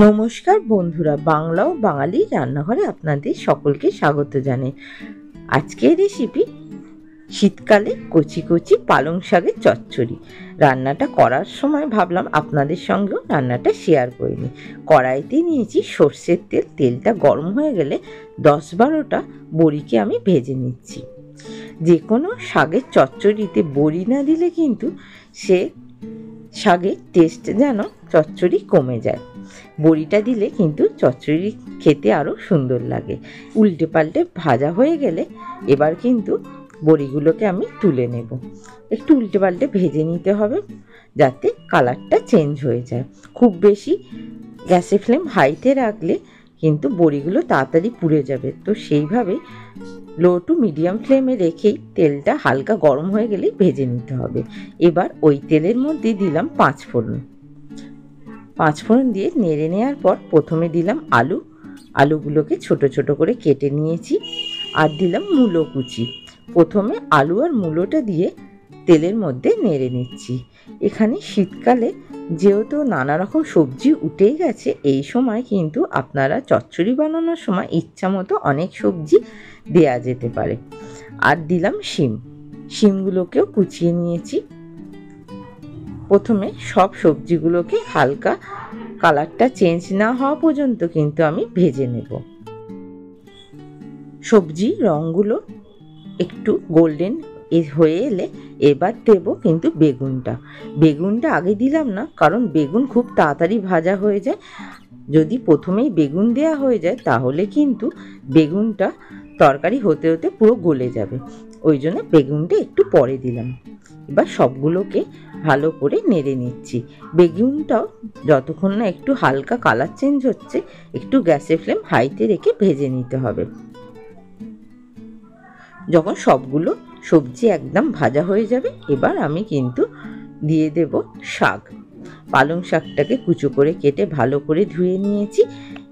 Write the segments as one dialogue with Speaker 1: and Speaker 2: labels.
Speaker 1: নমস্কার বন্ধুরা, বাংলা ও বাঙালি রান্নাঘরে আপনাদের সকলকে স্বাগত জানাই। আজকের রেসিপি শীতকালে কচি কচি পালং শাকের চচ্চড়ি। রান্নাটা করার সময় ভাবলাম আপনাদের সঙ্গেও রান্নাটা শেয়ার করে নিই। কড়াইতে নিয়েছি সর্ষের তেল। তেলটা গরম হয়ে গেলে 10-12টা বড়িকে আমি ভেজে নিচ্ছি। যে কোনো শাকের চচ্চড়িতে বড়ি না দিলে কিন্তু সে শাকের টেস্ট যেন চচ্চড়ি কমে যায়। বড়িটা দিলে কিন্তু চচ্চড়ি খেতে আরও সুন্দর লাগে। উল্টে পাল্টে ভাজা হয়ে গেলে এবার কিন্তু বড়িগুলোকে আমি তুলে নেব। একটু উল্টে পাল্টে ভেজে নিতে হবে যাতে কালারটা চেঞ্জ হয়ে যায়। খুব বেশি গ্যাসের ফ্লেম হাইতে রাখলে কিন্তু বড়িগুলো তাড়াতাড়ি পুড়ে যাবে, তো সেইভাবেই লো টু মিডিয়াম ফ্লেমে রেখেই তেলটা হালকা গরম হয়ে গেলেই ভেজে নিতে হবে। এবার ওই তেলের মধ্যে দিলাম 5 ফোড়ন। 5 ফোড়ন দিয়ে নেড়ে নেওয়ার পর প্রথমে দিলাম আলুগুলোকে ছোট ছোট করে কেটে নিয়েছি। আর দিলাম মূলো কুচি। প্রথমে আলু আর মূলোটা দিয়ে তেলের মধ্যে নেড়ে নিচ্ছি। এখানে শীতকালে যেহেতু নানা রকম সবজি উঠেই গেছে, এই সময় কিন্তু আপনারা চচ্চড়ি বানানোর সময় ইচ্ছা মতো অনেক সবজি দেয়া যেতে পারে। আর দিলাম শিমগুলোকেও কুচিয়ে নিয়েছি। প্রথমে সব সবজিগুলোকে হালকা কালারটা চেঞ্জ না হওয়া পর্যন্ত কিন্তু আমি ভেজে নেব। সবজি রঙগুলো একটু গোল্ডেন হয়ে এলে এবার দেব কিন্তু বেগুনটা আগে দিলাম না, কারণ বেগুন খুব তাড়াতাড়ি ভাজা হয়ে যায়। যদি প্রথমেই বেগুন দেওয়া হয়ে যায় তাহলে কিন্তু বেগুনটা তরকারি হতে হতে পুরো গলে যাবে, ওই জন্য বেগুনটা একটু পরে দিলাম। এবার সবগুলোকে ভালো করে নেড়ে নিচ্ছি। বেগুনটাও যতক্ষণ না একটু হালকা কালার চেঞ্জ হচ্ছে একটু গ্যাসের ফ্লেম হাইতে রেখে ভেজে নিতে হবে। যখন সবগুলো সবজি একদম ভাজা হয়ে যাবে এবার আমি কিন্তু দিয়ে দেব শাক। পালং শাকটাকে কুচো করে কেটে ভালো করে ধুয়ে নিয়েছি।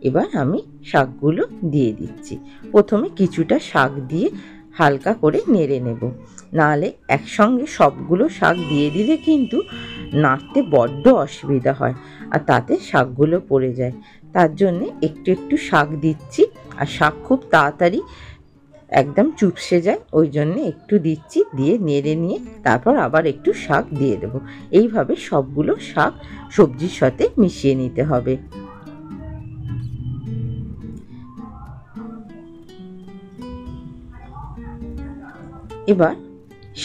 Speaker 1: এবার আমি শাকগুলো দিয়ে দিচ্ছি। প্রথমে কিছুটা শাক দিয়ে হালকা করে নেড়ে নেব, নাহলে একসঙ্গে সবগুলো শাক দিয়ে দিলে কিন্তু নাড়তে বড্ড অসুবিধা হয় আর তাতে শাকগুলো পড়ে যায়। তার জন্যে একটু একটু শাক দিচ্ছি। আর শাক খুব তাড়াতাড়ি একদম চুপসে যায়, ওই জন্যে একটু দিচ্ছি। দিয়ে নেড়ে নিয়ে তারপর আবার একটু শাক দিয়ে দেবো। এইভাবে সবগুলো শাক সবজির সাথে মিশিয়ে নিতে হবে। এবার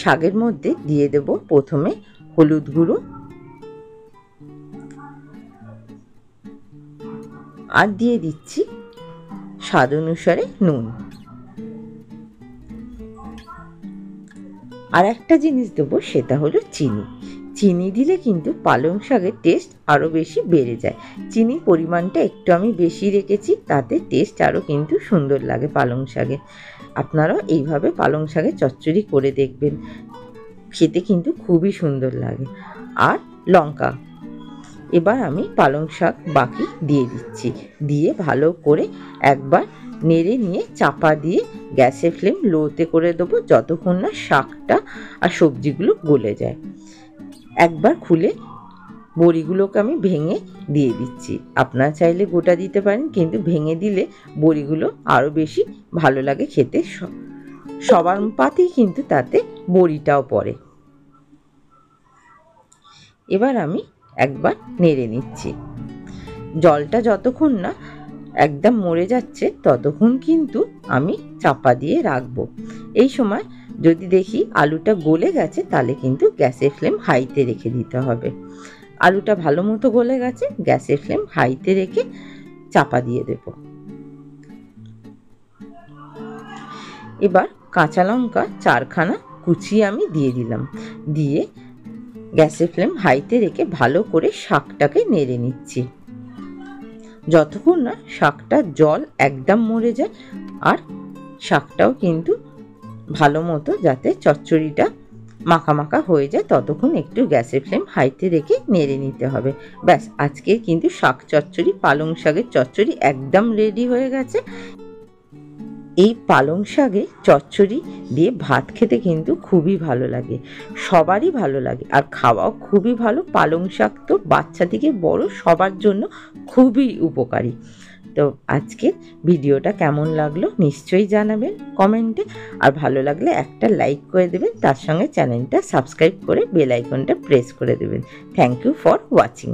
Speaker 1: শাকের মধ্যে দিয়ে দেব প্রথমে হলুদ গুঁড়ো আর দিয়ে দিচ্ছি স্বাদ অনুসারে নুন। আর একটা জিনিস দেবো, সেটা হলো চিনি দিলে কিন্তু পালং শাকের টেস্ট আরও বেশি বেড়ে যায়। চিনির পরিমাণটা একটু আমি বেশি রেখেছি, তাতে টেস্ট আরও কিন্তু সুন্দর লাগে পালং শাকে। আপনারাও এইভাবে পালং শাকের চচ্চড়ি করে দেখবেন, খেতে কিন্তু খুবই সুন্দর লাগে। আর লঙ্কা। এবার আমি পালং শাক বাকি দিয়ে দিচ্ছি। দিয়ে ভালো করে একবার নেড়ে নিয়ে চাপা দিয়ে গ্যাসের ফ্লেম লোতে করে দেবো যতক্ষণ না শাকটা আর সবজিগুলো গলে যায়। একবার খুলে বড়িগুলোকে আমি ভেঙে দিয়ে দিচ্ছি। আপনারা চাইলে গোটা দিতে পারেন, কিন্তু ভেঙে দিলে বড়িগুলো আরও বেশি ভালো লাগে খেতে। সবার পাতেই কিন্তু তাতে বড়িটাও পড়ে। এবার আমি একবার নেড়ে নিচ্ছি। জলটা যতক্ষণ না একদম মরে যাচ্ছে ততক্ষণ কিন্তু আমি চাপা দিয়ে রাখবো। এই সময় যদি দেখি আলুটা গলে গেছে তাহলে কিন্তু গ্যাসের ফ্লেম হাইতে রেখে দিতে হবে। আলুটা ভালো মতো গলে গেছে, গ্যাসের ফ্লেম হাইতে রেখে চাপা দিয়ে দেব। এবার কাঁচা লঙ্কা 4খানা কুচিয়ে আমি দিয়ে দিলাম। দিয়ে গ্যাসের ফ্লেম হাইতে রেখে ভালো করে শাকটাকে নেড়ে নিচ্ছি যতক্ষণ না শাকটার জল একদম মরে যায়। আর শাকটাও কিন্তু ভালো মতো যাতে চচ্চড়িটা মাখা মাখা হয়ে যায় ততক্ষণ একটু গ্যাসের ফ্লেম হাইতে রেখে নেড়ে নিতে হবে। ব্যাস, আজকে কিন্তু শাক চচ্চড়ি, পালং শাকের চচ্চড়ি একদম রেডি হয়ে গেছে। এই পালং শাকে চচ্চড়ি দিয়ে ভাত খেতে কিন্তু খুবই ভালো লাগে, সবারই ভালো লাগে, আর খাওয়াও খুবই ভালো। পালং শাক তো বাচ্চা থেকে বড় সবার জন্য খুবই উপকারী। তো আজকের ভিডিওটা কেমন লাগলো নিশ্চয়ই জানাবেন কমেন্টে, আর ভালো লাগলে একটা লাইক করে দেবেন, তার সঙ্গে চ্যানেলটা সাবস্ক্রাইব করে বেল আইকনটা প্রেস করে দেবেন। Thank you for watching.